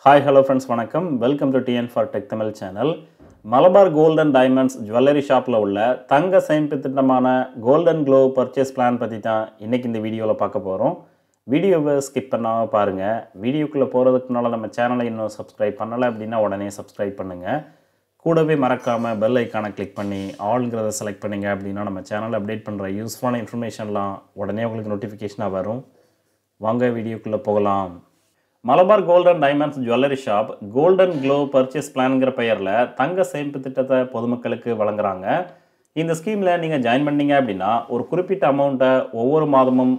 Hi, hello friends, வணக்கம். Welcome to TN for Tech Tamil channel. Malabar gold and diamonds jewellery ஷாப்பில் உள்ள தங்க சேமிப்பு திட்டமான கோல்டன் க்ளோ பர்ச்சேஸ் பிளான் பற்றி தான் இன்றைக்கி இந்த வீடியோவில் பார்க்க போகிறோம். வீடியோவை ஸ்கிப் பண்ணாமல் பாருங்கள். வீடியோக்குள்ளே போகிறதுக்கு முன்னால் நம்ம சேனலை இன்னும் சப்ஸ்கிரைப் பண்ணலை அப்படின்னா உடனே சப்ஸ்கிரைப் பண்ணுங்கள். கூடவே மறக்காமல் பெல் ஐக்கானை கிளிக் பண்ணி ஆல்ங்கிறத செலக்ட் பண்ணிங்க அப்படின்னா நம்ம சேனலில் அப்டேட் பண்ணுற யூஸ்ஃபுல்லான இன்ஃபர்மேஷன்லாம் உடனே உங்களுக்கு நோட்டிஃபிகேஷனாக வரும். வாங்க வீடியோக்குள்ளே போகலாம். Malabar gold and diamonds jewellery shop golden glow purchase பிளான்ங்கிற பெயரில் தங்க சேமிப்பு திட்டத்தை பொதுமக்களுக்கு வழங்குறாங்க. இந்த ஸ்கீமில் நீங்கள் ஜாயின் பண்ணீங்க அப்படின்னா ஒரு குறிப்பிட்ட அமௌண்ட்டை ஒவ்வொரு மாதமும்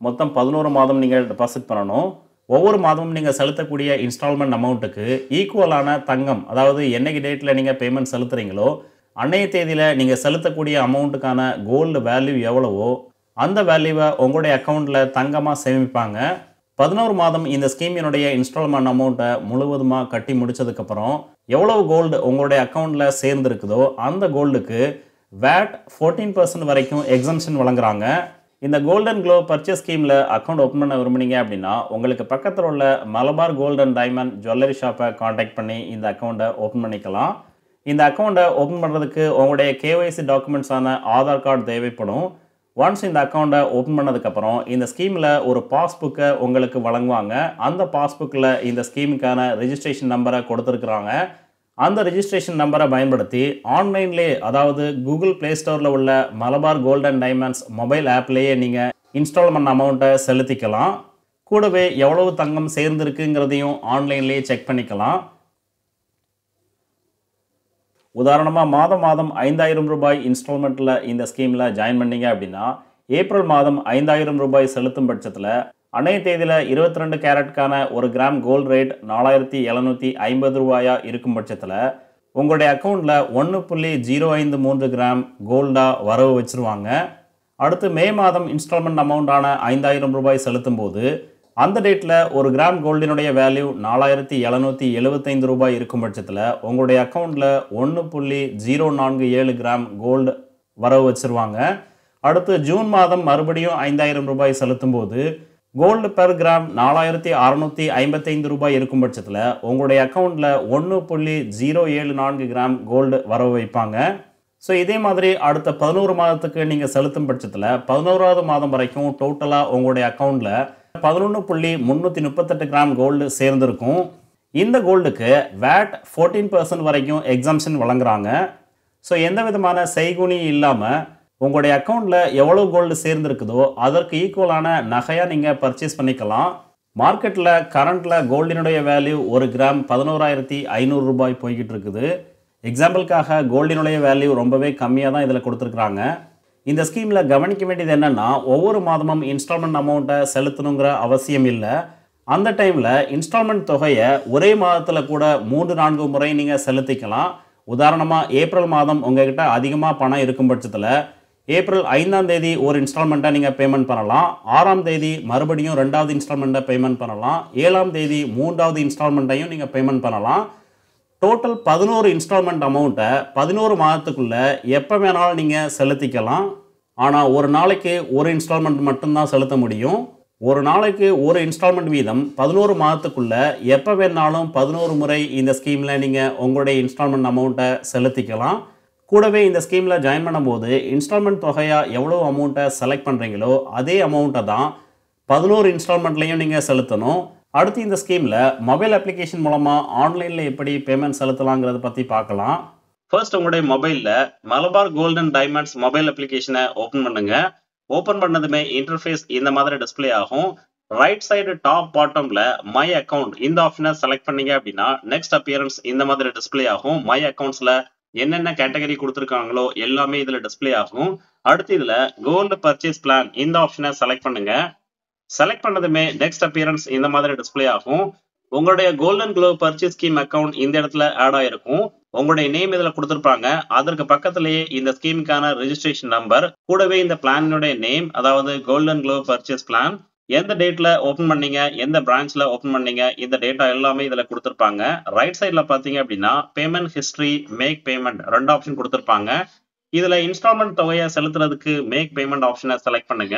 மொத்தம் 11 மாதம் நீங்கள் டெபாசிட் பண்ணணும். ஒவ்வொரு மாதமும் நீங்கள் செலுத்தக்கூடிய இன்ஸ்டால்மெண்ட் அமௌண்ட்டுக்கு ஈக்குவலான தங்கம், அதாவது என்னைக்கு டேட்டில் நீங்கள் பேமெண்ட் செலுத்துகிறீங்களோ அன்னைய தேதியில் நீங்கள் செலுத்தக்கூடிய அமௌண்ட்டுக்கான கோல்டு வேல்யூ எவ்வளவோ அந்த வேல்யூவை உங்களுடைய அக்கௌண்ட்டில் தங்கமாக சேமிப்பாங்க. 11 மாதம் இந்த ஸ்கீமினுடைய இன்ஸ்டால்மெண்ட் அமௌண்ட்டை முழுவதுமாக கட்டி முடித்ததுக்கப்புறம் எவ்வளவு கோல்டு உங்களுடைய அக்கௌண்ட்டில் சேர்ந்துருக்குதோ அந்த கோல்டுக்கு VAT 14% வரைக்கும் எக்ஸம்ஷன் வழங்குறாங்க. இந்த கோல்டன் க்ளோ பர்ச்சேஸ் ஸ்கீமில் அக்கௌண்ட் ஓப்பன் பண்ண விரும்புனீங்க அப்படின்னா உங்களுக்கு பக்கத்தில் உள்ள Malabar gold and diamond jewellery ஷாப்பை காண்டாக்ட் பண்ணி இந்த அக்கௌண்ட்டை ஓப்பன் பண்ணிக்கலாம். இந்த அக்கௌண்ட்டை ஓப்பன் பண்ணுறதுக்கு உங்களுடைய KYC டாக்குமெண்ட்ஸான ஆதார் கார்டு தேவைப்படும். ஒன்ஸ் இந்த அக்கௌண்ட்டை ஓப்பன் பண்ணதுக்கப்புறம் இந்த ஸ்கீமில் ஒரு பாஸ்புக்கை உங்களுக்கு வழங்குவாங்க. அந்த பாஸ்புக்கில் இந்த ஸ்கீமுக்கான ரெஜிஸ்ட்ரேஷன் நம்பரை கொடுத்துருக்குறாங்க. அந்த ரெஜிஸ்ட்ரேஷன் நம்பரை பயன்படுத்தி ஆன்லைன்லேயே, அதாவது கூகுள் ப்ளே ஸ்டோரில் உள்ள Malabar gold and diamonds mobile ஆப்லேயே நீங்கள் இன்ஸ்டால்மெண்ட் அமௌண்ட்டை செலுத்திக்கலாம். கூடவே எவ்வளவு தங்கம் சேர்ந்துருக்குங்கிறதையும் ஆன்லைன்லேயே செக் பண்ணிக்கலாம். உதாரணமாக மாதம் 5000 ரூபாய் இன்ஸ்டால்மெண்ட்டில் இந்த ஸ்கீமில் ஜாயின் பண்ணீங்க அப்படின்னா ஏப்ரல் மாதம் 5000 ரூபாய் செலுத்தும் பட்சத்தில் அன்னைய தேதியில் 22 கேரட்டுக்கான 1 கிராம் கோல்டு ரேட் 4750 ரூபாயாக இருக்கும் பட்சத்தில் உங்களுடைய அக்கௌண்ட்டில் 1.053 கிராம் கோல்டாக வரவு வச்சுருவாங்க. அடுத்து மே மாதம் இன்ஸ்டால்மெண்ட் அமௌண்ட்டான 5000 ரூபாய் செலுத்தும் போது அந்த டேட்டில் 1 கிராம் கோல்டினுடைய வேல்யூ 4775 ரூபாய் இருக்கும் பட்சத்தில் உங்களுடைய அக்கௌண்ட்டில் 1.047 கிராம் கோல்டு வரவு வச்சுருவாங்க. அடுத்து ஜூன் மாதம் மறுபடியும் 5000 ரூபாய் செலுத்தும் போது கோல்டு பெர் கிராம் 4655 ரூபாய் இருக்கும் பட்சத்தில் உங்களுடைய அக்கௌண்ட்டில் 1.074 கிராம் கோல்டு வரவு வைப்பாங்க. ஸோ இதே மாதிரி அடுத்த 11 மாதத்துக்கு நீங்கள் செலுத்தும் பட்சத்தில் 11வது மாதம் வரைக்கும் டோட்டலாக உங்களுடைய அக்கௌண்ட்டில் 11.338 கிராம் கோல்டு சேர்ந்துருக்கும். இந்த கோல்டுக்கு VAT 14% வரைக்கும் எக்ஸம்ஷன் வழங்குறாங்க. ஸோ எந்த விதமான செய்குனி இல்லாமல் உங்களுடைய அக்கௌண்ட்டில் எவ்வளோ கோல்டு சேர்ந்துருக்குதோ அதற்கு ஈக்குவலான நகையாக நீங்கள் பர்ச்சேஸ் பண்ணிக்கலாம். மார்க்கெட்டில் கரண்ட்டில் கோல்டினுடைய வேல்யூ 1 கிராம் 11,500 ரூபாய் போய்கிட்டு இருக்குது. எக்ஸாம்பிளுக்காக கோல்டினுடைய வேல்யூ ரொம்பவே கம்மியாக தான் இதில் கொடுத்துருக்குறாங்க. இந்த ஸ்கீமில் கவனிக்க வேண்டியது என்னென்னா ஒவ்வொரு மாதமும் இன்ஸ்டால்மெண்ட் அமௌண்ட்டை செலுத்தணுங்கிற அவசியம் இல்லை. அந்த டைமில் இன்ஸ்டால்மெண்ட் தொகையை ஒரே மாதத்தில் கூட 3-4 முறை நீங்கள் செலுத்திக்கலாம். உதாரணமாக ஏப்ரல் மாதம் உங்கள்கிட்ட அதிகமாக பணம் இருக்கும் பட்சத்தில் ஏப்ரல் 5ஆம் தேதி ஒரு இன்ஸ்டால்மெண்ட்டை நீங்கள் பேமெண்ட் பண்ணலாம். 6ஆம் தேதி மறுபடியும் 2வது இன்ஸ்டால்மெண்ட்டை பேமெண்ட் பண்ணலாம். 7ஆம் தேதி 3வது இன்ஸ்டால்மெண்ட்டையும் நீங்கள் பேமெண்ட் பண்ணலாம். டோட்டல் 11 இன்ஸ்டால்மெண்ட் அமௌண்ட்டை 11 மாதத்துக்குள்ளே எப்போ வேணாலும் நீங்கள் செலுத்திக்கலாம். ஆனால் ஒரு நாளைக்கு ஒரு இன்ஸ்டால்மெண்ட் மட்டும்தான் செலுத்த முடியும். ஒரு நாளைக்கு ஒரு இன்ஸ்டால்மெண்ட் வீதம் 11 மாதத்துக்குள்ளே எப்போ வேணாலும் 11 முறை இந்த ஸ்கீமில் நீங்கள் உங்களுடைய இன்ஸ்டால்மெண்ட் அமௌண்ட்டை செலுத்திக்கலாம். கூடவே இந்த ஸ்கீமில் ஜாயின் பண்ணும்போது இன்ஸ்டால்மெண்ட் தொகையாக எவ்வளோ அமௌண்ட்டை செலக்ட் பண்ணுறீங்களோ அதே அமௌண்ட்டை தான் 11 இன்ஸ்டால்மெண்ட்லேயும் நீங்கள் செலுத்தணும். அடுத்து இந்த ஸ்கீமில் மொபைல் அப்ளிகேஷன் மூலமாக ஆன்லைனில் எப்படி பேமெண்ட் செலுத்தலாங்கிறத பற்றி பார்க்கலாம். ஃபர்ஸ்ட் உங்களுடைய மொபைலில் Malabar gold and diamonds mobile அப்ளிகேஷனை ஓப்பன் பண்ணுங்க. ஓப்பன் பண்ணதுமே இன்டர்ஃபேஸ் இந்த மாதிரி டிஸ்பிளே ஆகும். ரைட் சைடு டாப் பாட்டமில் மை அக்கௌண்ட் இந்த ஆப்ஷனை செலக்ட் பண்ணீங்க அப்படின்னா நெக்ஸ்ட் அப்பியரன்ஸ் இந்த மாதிரி டிஸ்பிளே ஆகும். மை அக்கௌண்ட்ஸில் என்னென்ன கேட்டகரி கொடுத்துருக்காங்களோ எல்லாமே இதில் டிஸ்பிளே ஆகும். அடுத்து இதில் கோல்டு பர்ச்சேஸ் பிளான் இந்த ஆப்ஷனை செலக்ட் பண்ணுங்க. செலக்ட் பண்ணதுமே நெக்ஸ்ட் அப்பியரன்ஸ் இந்த மாதிரி டிஸ்பிளே ஆகும். உங்களுடைய golden glow purchase scheme account இந்த இடத்துல ஆட் ஆயிருக்கும். உங்களுடைய நேம் இதில் கொடுத்துருப்பாங்க. அதற்கு பக்கத்திலேயே இந்த ஸ்கீமுக்கான ரெஜிஸ்ட்ரேஷன் நம்பர், கூடவே இந்த பிளானினுடைய நேம், அதாவது கோல்டன் க்ளோ பர்ச்சேஸ் பிளான், எந்த டேட்ல ஓப்பன் பண்ணீங்க, எந்த பிரான்ச்ல ஓப்பன் பண்ணீங்க, இந்த டேட்டா எல்லாமே இதில் கொடுத்துருப்பாங்க. ரைட் சைடில் பார்த்தீங்க அப்படின்னா payment history, make payment 2 option கொடுத்துருப்பாங்க. இதில் இன்ஸ்டால்மெண்ட் தொகையை செலுத்துறதுக்கு மேக் பேமெண்ட் ஆப்ஷனை செலக்ட் பண்ணுங்க.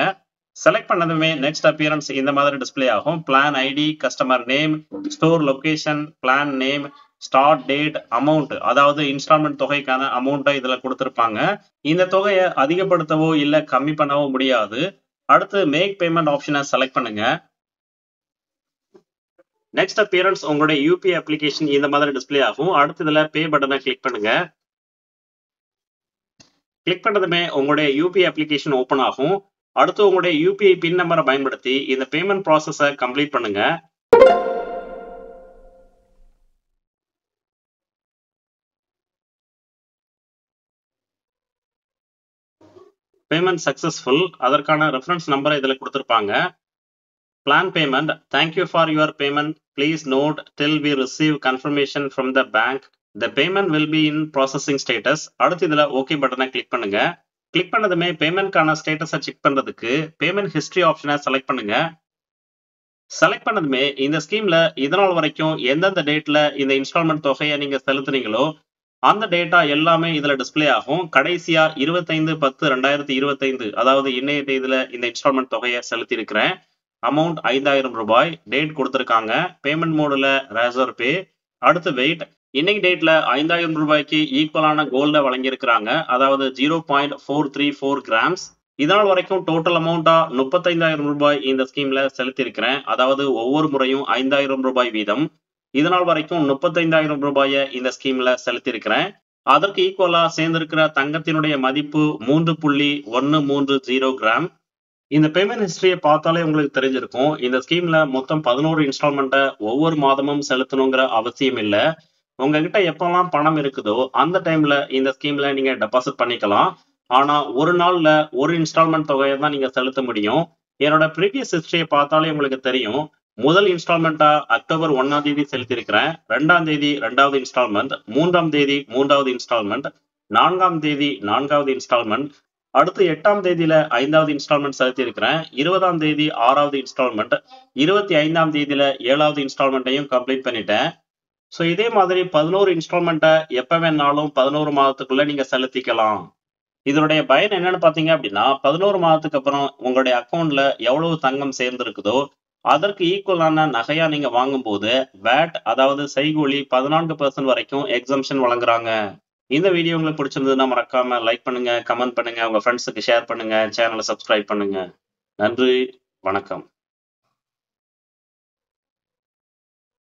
செலக்ட் பண்ணதுமே நெக்ஸ்ட் அப்பியரன்ஸ் இந்த மாதிரி டிஸ்ப்ளே ஆகும். Plan ID, customer name, store location, plan name, start date, amount, அதாவது இன்ஸ்டால்மெண்ட் தொகைக்கான அமௌண்ட்டை இதுல கொடுத்திருப்பாங்க. இந்த தொகையை அதிகப்படுத்தவோ இல்ல கம்மி பண்ணவோ முடியாது. அடுத்து மேக் பேமெண்ட் ஆப்ஷனை செலக்ட் பண்ணுங்க. நெக்ஸ்ட் அப்பியரன்ஸ் உங்களுடைய யூபிஐ அப்ளிகேஷன் இந்த மாதிரி டிஸ்ப்ளே ஆகும். அடுத்து இதுல பே பட்டனை கிளிக் பண்ணுங்க. கிளிக் பண்ணதுமே உங்களுடைய யூபிஐ அப்ளிகேஷன் ஓபன் ஆகும். அடுத்து உங்களுடைய யூபிஐ பின் நம்பரை பயன்படுத்தி இந்த பேமெண்ட் ப்ராசஸை கம்ப்ளீட் பண்ணுங்க. Payment successful. அதற்கான ரெஃபரன்ஸ் நம்பரை இதுல கொடுத்திருப்பாங்க. Plan payment. Thank you for your payment. Please note till we receive confirmation from the bank the payment will be in processing status. அடுத்து இதுல ஓகே பட்டனை கிளிக் பண்ணுங்க. கிளிக் பண்ணதுமே பேமெண்ட்கான ஸ்டேட்டஸை செக் பண்றதுக்கு பேமெண்ட் ஹிஸ்டரி ஆப்ஷனை செலக்ட் பண்ணுங்க. செலக்ட் பண்ணதுமே இந்த ஸ்கீம்ல இதனால் வரைக்கும் எந்தெந்த டேட்ல இந்த இன்ஸ்டால்மெண்ட் தொகையை நீங்க செலுத்துனீங்களோ அந்த டேட்டா எல்லாமே இதுல டிஸ்ப்ளே ஆகும். கடைசியா 25/10/2025, அதாவது இன்னைய தேதியில இந்த இன்ஸ்டால்மெண்ட் தொகையை செலுத்தி இருக்கிறேன். அமௌண்ட் 5000 ரூபாய். டேட் கொடுத்திருக்காங்க. பேமெண்ட் மோடுல ரேசர் பே. அடுத்து வெயிட். இன்னைக்கு டேட்ல 5000 ரூபாய்க்கு ஈக்குவலான கோல்ட வழங்கியிருக்கிறாங்க. அதாவது 0.434 கிராம்ஸ். இதனால் வரைக்கும் டோட்டல் அமௌண்டா 35,000 ரூபாய் இந்த ஸ்கீம்ல செலுத்தி இருக்கிறேன். அதாவது ஒவ்வொரு முறையும் 5000 ரூபாய் வீதம். இதனால் வரைக்கும் 35,000 ரூபாயை இந்த ஸ்கீம்ல செலுத்தி இருக்கிறேன். அதற்கு ஈக்குவலா சேர்ந்திருக்கிற தங்கத்தினுடைய மதிப்பு 3.130 கிராம். இந்த பேமெண்ட் ஹிஸ்டரியை பார்த்தாலே உங்களுக்கு தெரிஞ்சிருக்கும். இந்த ஸ்கீம்ல மொத்தம் 11 இன்ஸ்டால்மெண்ட்டை ஒவ்வொரு மாதமும் செலுத்தணுங்கிற அவசியம் இல்ல. உங்ககிட்ட எப்பெல்லாம் பணம் இருக்குதோ அந்த டைம்ல இந்த ஸ்கீம்ல நீங்க டெபாசிட் பண்ணிக்கலாம். ஆனா ஒரு நாள்ல ஒரு இன்ஸ்டால்மெண்ட் தொகையை தான் நீங்க செலுத்த முடியும். என்னோட ப்ரீவியஸ் ஹிஸ்டரியை பார்த்தாலே உங்களுக்கு தெரியும். முதல் இன்ஸ்டால்மெண்ட்டா அக்டோபர் 1ஆம் தேதி செலுத்தியிருக்கிறேன். 2ஆம் தேதி 2வது இன்ஸ்டால்மெண்ட், 3ஆம் தேதி 3வது இன்ஸ்டால்மெண்ட், 4ஆம் தேதி 4வது இன்ஸ்டால்மெண்ட், அடுத்து 8ஆம் தேதியில 5வது இன்ஸ்டால்மெண்ட் செலுத்தியிருக்கிறேன். 20ஆம் தேதி 6வது இன்ஸ்டால்மெண்ட், 25ஆம் தேதியில 7வது இன்ஸ்டால்மெண்ட்டையும் கம்ப்ளீட் பண்ணிட்டேன். ஸோ இதே மாதிரி 11 இன்ஸ்டால்மெண்ட்டை எப்ப வேணாலும் 11 மாதத்துக்குள்ள நீங்க செலுத்திக்கலாம். இதனுடைய பயன் என்னன்னு பாத்தீங்க அப்படின்னா 11 மாதத்துக்கு அப்புறம் உங்களுடைய அக்கௌண்ட்ல எவ்வளவு தங்கம் சேர்ந்திருக்குதோ அதற்கு ஈக்குவலான நகையா நீங்க வாங்கும்போது வேட், அதாவது செய்கூலி 14% வரைக்கும் எக்ஸம்ஷன் வழங்குறாங்க. இந்த வீடியோ உங்களுக்கு பிடிச்சிருந்ததுன்னா மறக்காம லைக் பண்ணுங்க, கமெண்ட் பண்ணுங்க, உங்க ஃப்ரெண்ட்ஸுக்கு ஷேர் பண்ணுங்க, சேனலை சப்ஸ்கிரைப் பண்ணுங்க. நன்றி, வணக்கம்.